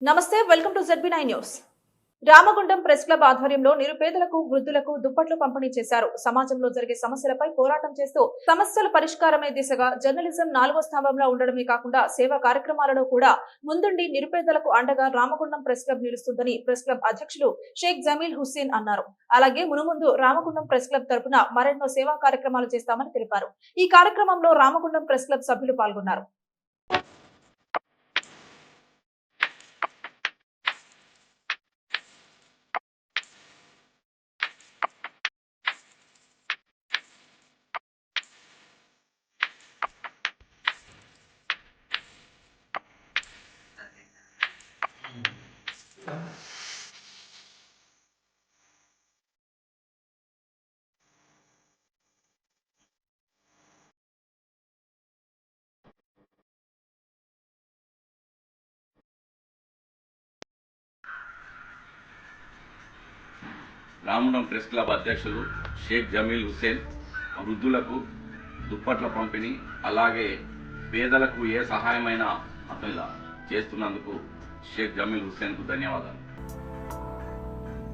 నమస్తే, welcome to ZB9 news. Ramagundam press club ఆధ్వర్యంలో నిరుపేదలకు, వృద్ధులకు దుప్పట్లు పంపిణీ చేశారు. సమాజంలో జరిగే సమస్యలపై పోరాటం చేస్తూ సమస్యల పరిష్కారమే దిశగా జర్నలిజం 4వ స్తంభంలో ఉండడమే కాకుండా సేవా కార్యక్రమాలలో కూడా ముందుండి నిరుపేదలకు అండగా రామగుండం ప్రెస్ క్లబ్ నిలుస్తుందని ప్రెస్ క్లబ్ అధ్యక్షులు షేక్ జమీల్ హుస్సేన్ అన్నారు. అలాగే మునుముందు రామగుండం ప్రెస్ క్లబ్ తరపున మరెన్నో సేవా కార్యక్రమాలు చేస్తామని తెలిపారు. ఈ కార్యక్రమంలో రామగుండం ప్రెస్ క్లబ్ సభ్యులు పాల్గొన్నారు. రామగుండం ప్రెస్ క్లబ్ అధ్యక్షులు షేక్ జమీల్ హుస్సేన్ వృద్ధులకు దుప్పట్ల పంపిణీ అలాగే పేదలకు ఏ సహాయమైనా అతను చేస్తున్నందుకు షేక్ జమీల్ హుస్సేన్కు ధన్యవాదాలు.